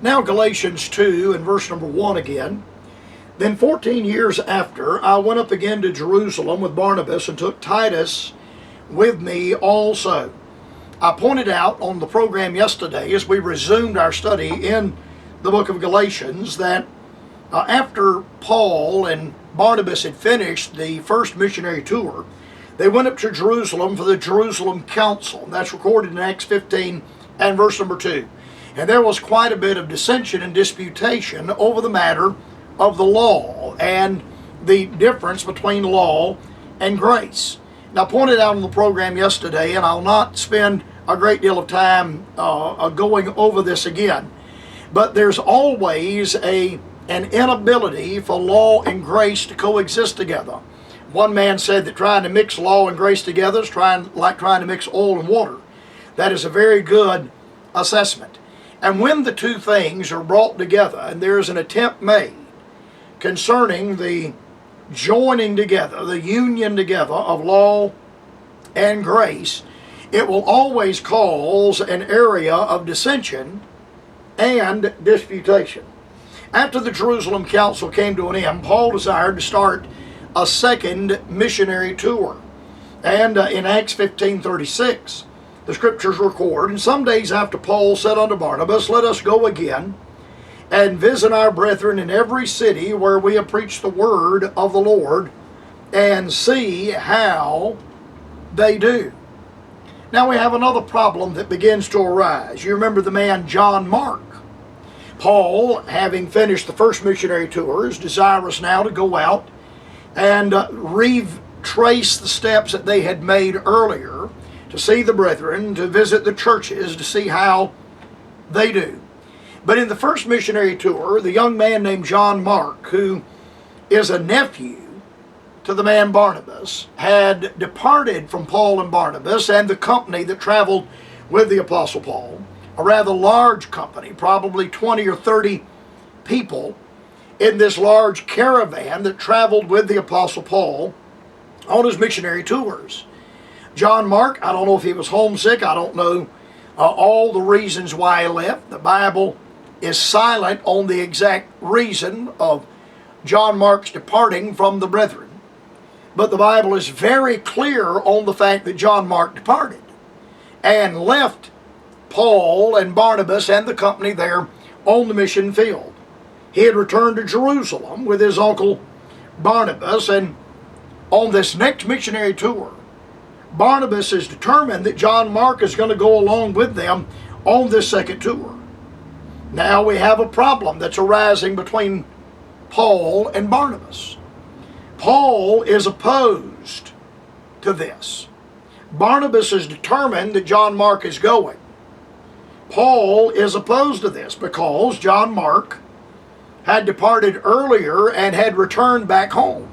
Now Galatians 2 and verse number 1 again. Then 14 years after, I went up again to Jerusalem with Barnabas and took Titus with me also. I pointed out on the program yesterday as we resumed our study in the book of Galatians that after Paul and Barnabas had finished the first missionary tour, they went up to Jerusalem for the Jerusalem Council. That's recorded in Acts 15 and verse number 2. And there was quite a bit of dissension and disputation over the matter of the law and the difference between law and grace. Now, I pointed out on the program yesterday, and I'll not spend a great deal of time going over this again, but there's always an inability for law and grace to coexist together. One man said that trying to mix law and grace together is like trying to mix oil and water. That is a very good assessment. And when the two things are brought together and there is an attempt made concerning the joining together, the union together of law and grace, it will always cause an area of dissension and disputation. After the Jerusalem Council came to an end, Paul desired to start a second missionary tour. And in Acts 15:36, the scriptures record, and some days after Paul said unto Barnabas, let us go again and visit our brethren in every city where we have preached the word of the Lord, and see how they do. Now we have another problem that begins to arise. You remember the man John Mark. Paul, having finished the first missionary tour, is desirous now to go out and retrace the steps that they had made earlier, to see the brethren, to visit the churches, to see how they do. But in the first missionary tour, the young man named John Mark, who is a nephew to the man Barnabas, had departed from Paul and Barnabas and the company that traveled with the Apostle Paul, a rather large company, probably 20 or 30 people in this large caravan that traveled with the Apostle Paul on his missionary tours. John Mark, I don't know if he was homesick, I don't know all the reasons why he left. The Bible is silent on the exact reason of John Mark's departing from the brethren. But the Bible is very clear on the fact that John Mark departed and left Paul and Barnabas and the company there on the mission field. He had returned to Jerusalem with his uncle Barnabas, and on this next missionary tour, Barnabas is determined that John Mark is going to go along with them on this second tour. Now we have a problem that's arising between Paul and Barnabas. Paul is opposed to this. Barnabas is determined that John Mark is going. Paul is opposed to this because John Mark had departed earlier and had returned back home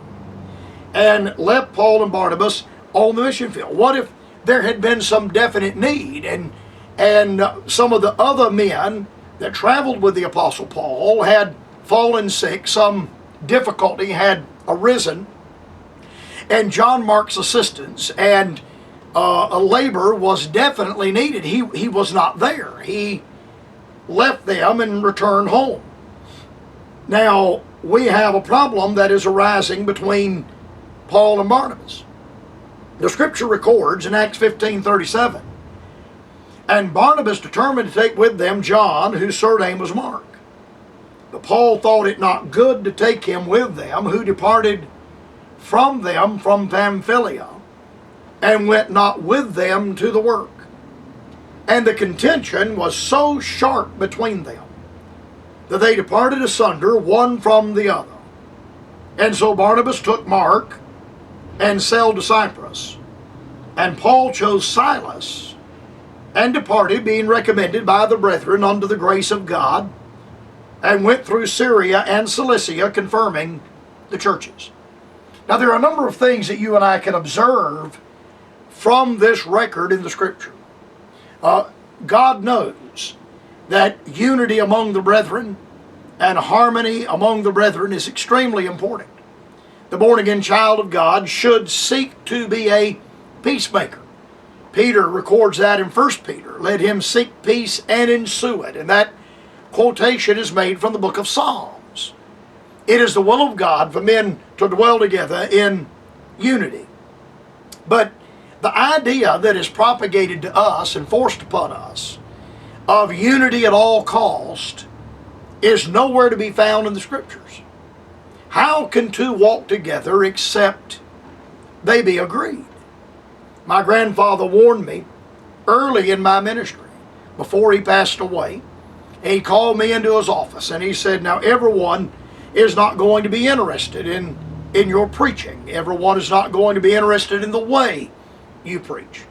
and left Paul and Barnabas on the mission field. What if there had been some definite need and some of the other men that traveled with the Apostle Paul had fallen sick, some difficulty had arisen, and John Mark's assistance and a labor was definitely needed. He was not there. He left them and returned home. Now, we have a problem that is arising between Paul and Barnabas. The scripture records in Acts 15:37, and Barnabas determined to take with them John, whose surname was Mark. But Paul thought it not good to take him with them, who departed from them from Pamphylia, and went not with them to the work. And the contention was so sharp between them, that they departed asunder one from the other. And so Barnabas took Mark, and sailed to Cyprus. And Paul chose Silas, and departed, being recommended by the brethren unto the grace of God, and went through Syria and Cilicia, confirming the churches. Now there are a number of things that you and I can observe from this record in the Scripture. God knows that unity among the brethren and harmony among the brethren is extremely important. The born-again child of God should seek to be a peacemaker. Peter records that in 1 Peter. Let him seek peace and ensue it. And that quotation is made from the book of Psalms. It is the will of God for men to dwell together in unity. But the idea that is propagated to us and forced upon us of unity at all cost is nowhere to be found in the Scriptures. How can two walk together except they be agreed? My grandfather warned me early in my ministry, before he passed away. He called me into his office and he said, now everyone is not going to be interested in your preaching. Everyone is not going to be interested in the way you preach.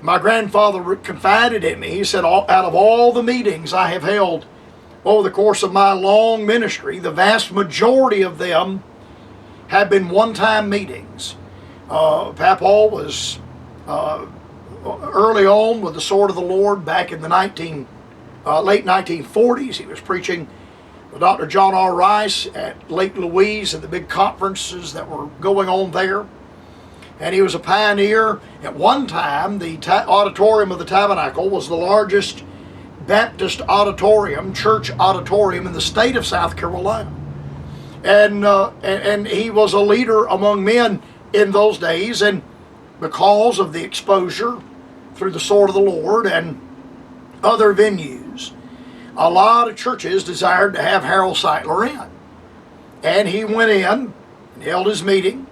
My grandfather confided in me. He said, out of all the meetings I have held over the course of my long ministry, the vast majority of them have been one-time meetings. Papaw was early on with the Sword of the Lord back in the late 1940s. He was preaching with Dr. John R. Rice at Lake Louise and the big conferences that were going on there. And he was a pioneer. At one time, the auditorium of the Tabernacle was the largest Baptist auditorium, church auditorium in the state of South Carolina. And he was a leader among men in those days, and because of the exposure through the Sword of the Lord and other venues, a lot of churches desired to have Harold Seitler in. And he went in and held his meeting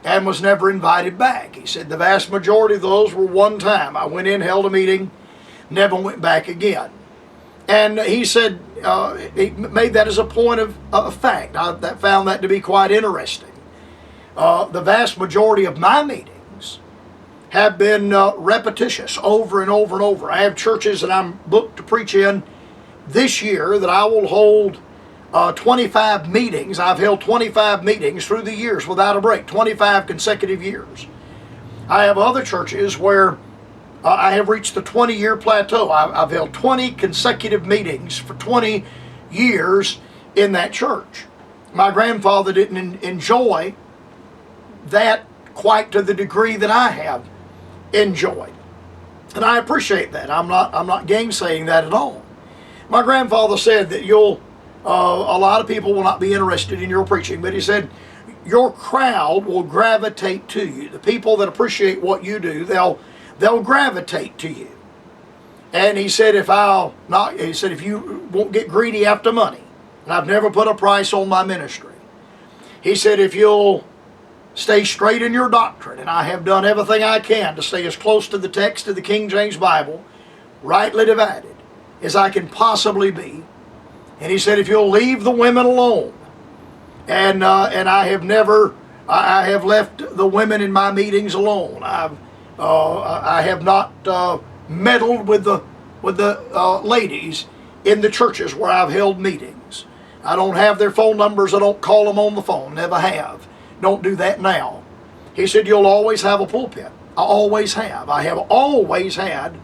and was never invited back. He said the vast majority of those were one time. I went in, held a meeting, never went back again. And he said, he made that as a point of fact. I found that to be quite interesting. The vast majority of my meetings have been repetitious over and over and over. I have churches that I'm booked to preach in this year that I will hold 25 meetings. I've held 25 meetings through the years without a break, 25 consecutive years. I have other churches where I have reached the 20-year plateau. I've held 20 consecutive meetings for 20 years in that church. My grandfather didn't enjoy that quite to the degree that I have enjoyed. And I appreciate that. I'm not gainsaying that at all. My grandfather said that a lot of people will not be interested in your preaching, but he said your crowd will gravitate to you. The people that appreciate what you do, they'll gravitate to you. And he said if you won't get greedy after money, and I've never put a price on my ministry. He said if you'll stay straight in your doctrine, and I have done everything I can to stay as close to the text of the King James Bible, rightly divided, as I can possibly be. And he said if you'll leave the women alone, and I have left the women in my meetings alone. I have not meddled with the ladies in the churches where I've held meetings. I don't have their phone numbers. I don't call them on the phone. Never have. Don't do that now. He said you'll always have a pulpit. I always have. I have always had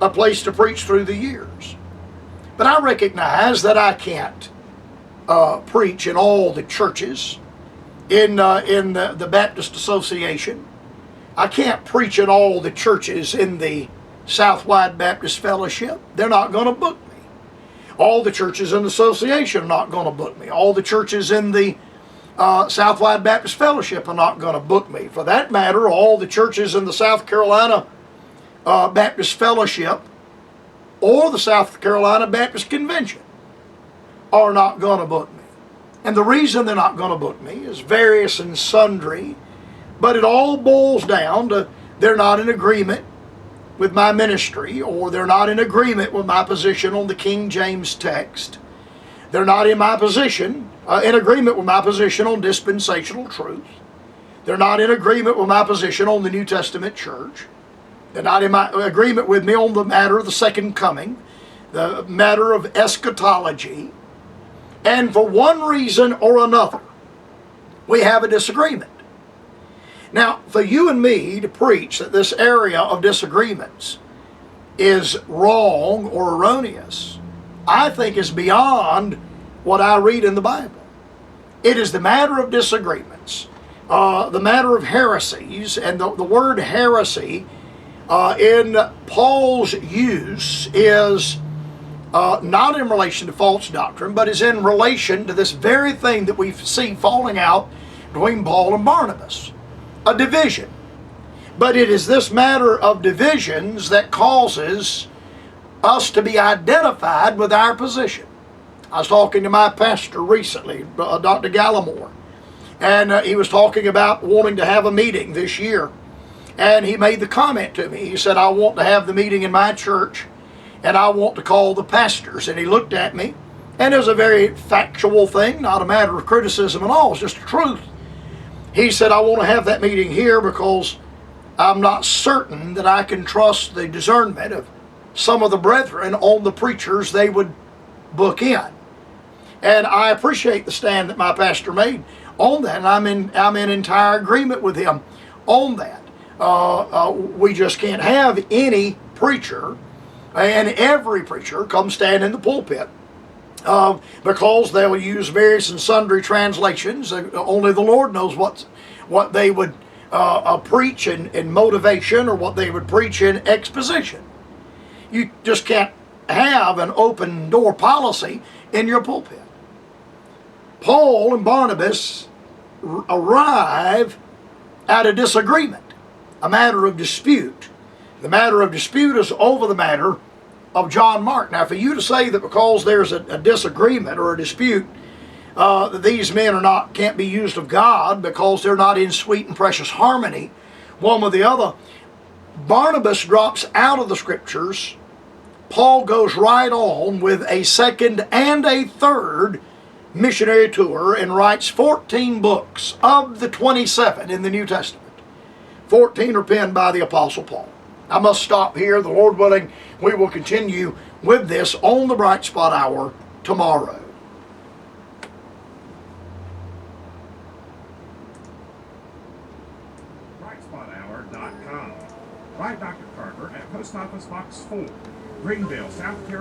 a place to preach through the years. But I recognize that I can't preach in all the churches in the Baptist Association. I can't preach in all the churches in the Southwide Baptist Fellowship. They're not going to book me. All the churches in the association are not going to book me. All the churches in the Southwide Baptist Fellowship are not going to book me. For that matter, all the churches in the South Carolina Baptist Fellowship or the South Carolina Baptist Convention are not going to book me. And the reason they're not going to book me is various and sundry, but it all boils down to they're not in agreement with my ministry, or they're not in agreement with my position on the King James text. They're not in agreement with my position on dispensational truth. They're not in agreement with my position on the New Testament church. They're not in agreement with me on the matter of the second coming, the matter of eschatology. And for one reason or another, we have a disagreement. Now, for you and me to preach that this area of disagreements is wrong or erroneous, I think is beyond what I read in the Bible. It is the matter of disagreements, the matter of heresies, and the word heresy in Paul's use is not in relation to false doctrine, but is in relation to this very thing that we see falling out between Paul and Barnabas, a division. But it is this matter of divisions that causes us to be identified with our position. I was talking to my pastor recently, Dr. Gallimore, and he was talking about wanting to have a meeting this year. And he made the comment to me. He said, I want to have the meeting in my church, and I want to call the pastors. And he looked at me, and it was a very factual thing, not a matter of criticism at all, it's just the truth. He said, I want to have that meeting here because I'm not certain that I can trust the discernment of some of the brethren on the preachers they would book in. And I appreciate the stand that my pastor made on that, and I'm in entire agreement with him on that. We just can't have any preacher and every preacher come stand in the pulpit because they will use various and sundry translations. Only the Lord knows what they would preach in motivation or what they would preach in exposition. You just can't have an open door policy in your pulpit. Paul and Barnabas arrive at a disagreement, a matter of dispute. The matter of dispute is over the matter of John Mark. Now, for you to say that because there's a disagreement or a dispute, that these men can't be used of God because they're not in sweet and precious harmony one with the other, Barnabas drops out of the scriptures. Paul goes right on with a second and a third missionary tour and writes 14 books of the 27 in the New Testament. 14 are penned by the Apostle Paul. I must stop here. The Lord willing, we will continue with this on the Bright Spot Hour tomorrow. BrightSpotHour.com. By Dr. Carper at Post Office Box 4, Greenville, South Carolina.